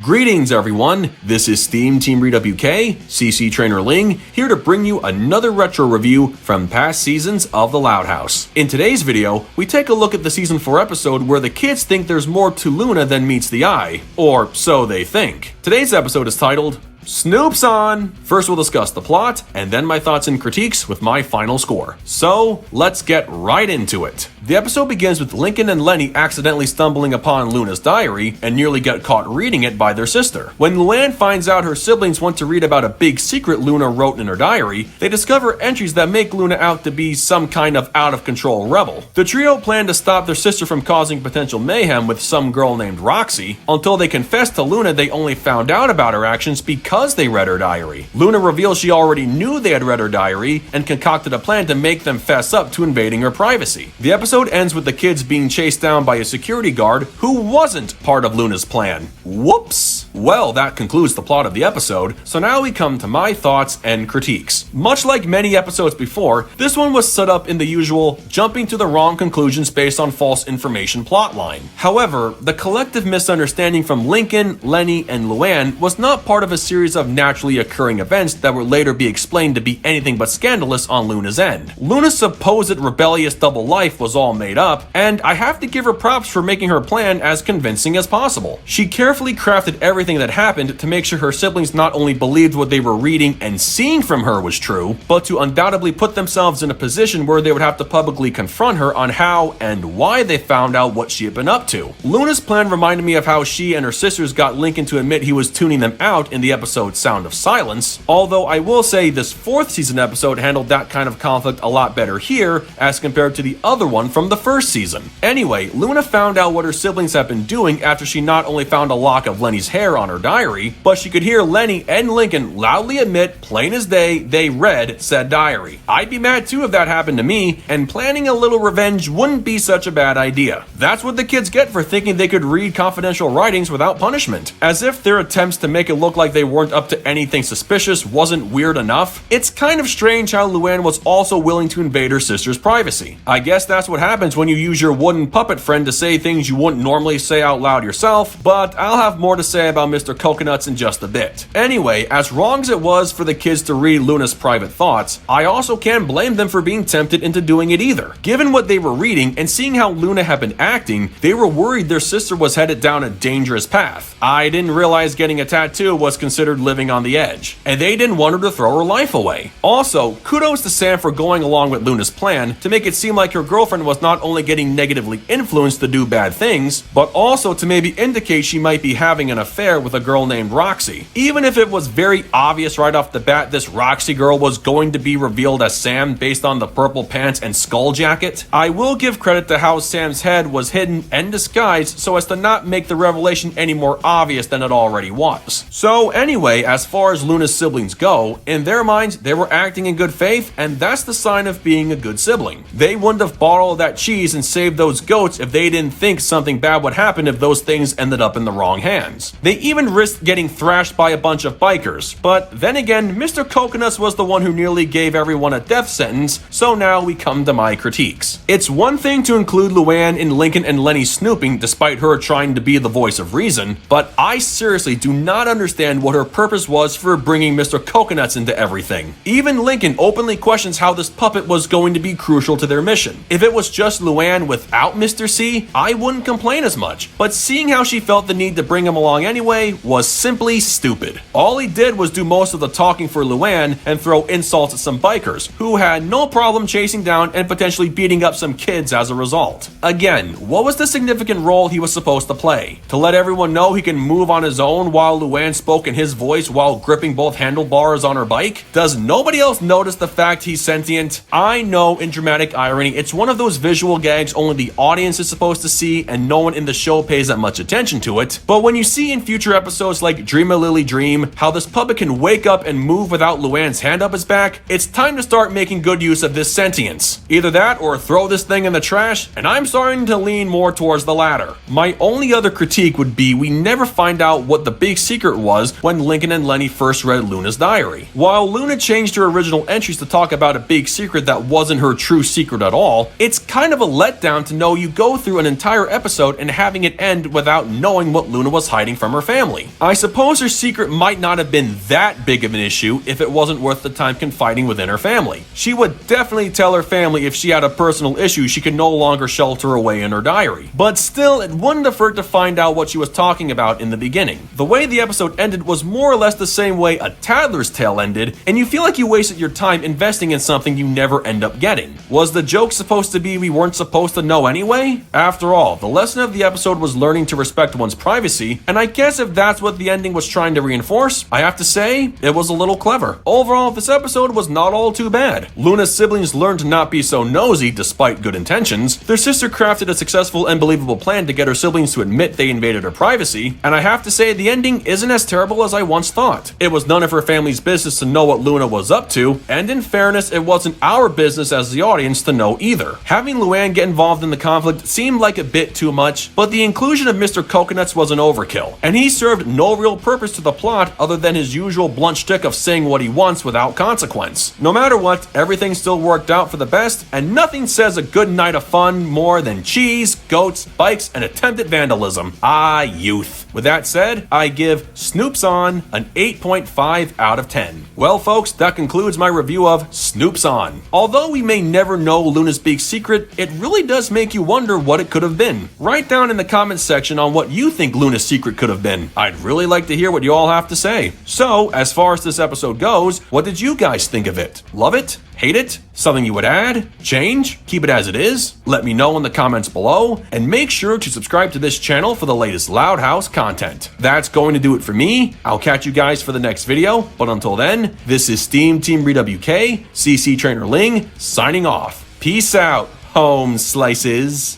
Greetings everyone, this is SteamTeamRedubUK, CC Trainor-Ling, here to bring you another retro review from past seasons of The Loud House. In today's video, we take a look at the season 4 episode where the kids think there's more to Luna than meets the eye, or so they think. Today's episode is titled, Snoop's on! First we'll discuss the plot, and then my thoughts and critiques with my final score. So, let's get right into it. The episode begins with Lincoln and Leni accidentally stumbling upon Luna's diary and nearly get caught reading it by their sister. When Luann finds out her siblings want to read about a big secret Luna wrote in her diary, they discover entries that make Luna out to be some kind of out-of-control rebel. The trio plan to stop their sister from causing potential mayhem with some girl named Roxy, until they confess to Luna they only found out about her actions because they read her diary. Luna reveals she already knew they had read her diary and concocted a plan to make them fess up to invading her privacy. The episode ends with the kids being chased down by a security guard who wasn't part of Luna's plan. Whoops! Well, that concludes the plot of the episode, so now we come to my thoughts and critiques. Much like many episodes before, this one was set up in the usual jumping to the wrong conclusions based on false information plotline. However, the collective misunderstanding from Lincoln, Leni, and Luann was not part of a series of naturally occurring events that would later be explained to be anything but scandalous on Luna's end. Luna's supposed rebellious double life was all made up, and I have to give her props for making her plan as convincing as possible. She carefully crafted everything that happened to make sure her siblings not only believed what they were reading and seeing from her was true, but to undoubtedly put themselves in a position where they would have to publicly confront her on how and why they found out what she had been up to. Luna's plan reminded me of how she and her sisters got Lincoln to admit he was tuning them out in the episode Sound of Silence, although I will say this 4th season episode handled that kind of conflict a lot better here as compared to the other one from the 1st season. Anyway, Luna found out what her siblings have been doing after she not only found a lock of Leni's hair on her diary, but she could hear Leni and Lincoln loudly admit, plain as day, they read said diary. I'd be mad too if that happened to me, and planning a little revenge wouldn't be such a bad idea. That's what the kids get for thinking they could read confidential writings without punishment. As if their attempts to make it look like they weren't up to anything suspicious wasn't weird enough. It's kind of strange how Luann was also willing to invade her sister's privacy. I guess that's what happens when you use your wooden puppet friend to say things you wouldn't normally say out loud yourself, but I'll have more to say about Mr. Coconuts in just a bit. Anyway, as wrong as it was for the kids to read Luna's private thoughts, I also can't blame them for being tempted into doing it either. Given what they were reading and seeing how Luna had been acting, they were worried their sister was headed down a dangerous path. I didn't realize getting a tattoo was considered living on the edge, and they didn't want her to throw her life away. Also, kudos to Sam for going along with Luna's plan to make it seem like her girlfriend was not only getting negatively influenced to do bad things, but also to maybe indicate she might be having an affair with a girl named Roxy. Even if it was very obvious right off the bat this Roxy girl was going to be revealed as Sam based on the purple pants and skull jacket, I will give credit to how Sam's head was hidden and disguised so as to not make the revelation any more obvious than it already was. So anyway, as far as Luna's siblings go, in their minds they were acting in good faith, and that's the sign of being a good sibling. They wouldn't have bought all of that cheese and saved those goats if they didn't think something bad would happen if those things ended up in the wrong hands. They even risked getting thrashed by a bunch of bikers, but then again, Mr. Coconuts was the one who nearly gave everyone a death sentence, so now we come to my critiques. It's one thing to include Luann in Lincoln and Leni snooping despite her trying to be the voice of reason, but I seriously do not understand what her purpose was for bringing Mr. Coconuts into everything. Even Lincoln openly questions how this puppet was going to be crucial to their mission. If it was just Luann without Mr. C, I wouldn't complain as much, but seeing how she felt the need to bring him along anyway was simply stupid. All he did was do most of the talking for Luann and throw insults at some bikers, who had no problem chasing down and potentially beating up some kids as a result. Again, what was the significant role he was supposed to play? To let everyone know he can move on his own while Luann spoke in his voice while gripping both handlebars on her bike? Does nobody else notice the fact he's sentient? I know, in dramatic irony, it's one of those visual gags only the audience is supposed to see and no one in the show pays that much attention to it, but when you see in future episodes like Dream a Lily Dream how this puppet can wake up and move without Luann's hand up his back, it's time to start making good use of this sentience. Either that or throw this thing in the trash, and I'm starting to lean more towards the latter. My only other critique would be we never find out what the big secret was when Lincoln and Leni first read Luna's diary. While Luna changed her original entries to talk about a big secret that wasn't her true secret at all, it's kind of a letdown to know you go through an entire episode and having it end without knowing what Luna was hiding from her family. I suppose her secret might not have been that big of an issue if it wasn't worth the time confiding within her family. She would definitely tell her family if she had a personal issue she could no longer shelter away in her diary. But still, it wouldn't have hurt to find out what she was talking about in the beginning. The way the episode ended was more or less the same way A Tattler's Tale ended, and you feel like you wasted your time investing in something you never end up getting. Was the joke supposed to be we weren't supposed to know anyway? After all, the lesson of the episode was learning to respect one's privacy, and I guess if that's what the ending was trying to reinforce, I have to say, it was a little clever. Overall, this episode was not all too bad. Luna's siblings learned to not be so nosy despite good intentions. Their sister crafted a successful and believable plan to get her siblings to admit they invaded her privacy, and I have to say the ending isn't as terrible as I once thought. It was none of her family's business to know what Luna was up to, and in fairness, it wasn't our business as the audience to know either. Having Luann get involved in the conflict seemed like a bit too much, but the inclusion of Mr. Coconuts was an overkill, and he served no real purpose to the plot other than his usual blunt shtick of saying what he wants without consequence. No matter what, everything still worked out for the best, and nothing says a good night of fun more than cheese, goats, bikes, and attempted vandalism. Ah, youth. With that said, I give Snoop's On an 8.5 out of 10. Well, folks, that concludes my review of Snoop's On. Although we may never know Luna's big secret, it really does make you wonder what it could have been. Write down in the comments section on what you think Luna's secret could have been. I'd really like to hear what you all have to say. So, as far as this episode goes, what did you guys think of it? Love it? Hate it? Something you would add? Change? Keep it as it is? Let me know in the comments below, and make sure to subscribe to this channel for the latest Loud House content. That's going to do it for me. I'll catch you guys for the next video, but until then, this is SteamTeamRedubUK, CC Trainor-Ling, signing off. Peace out, home slices.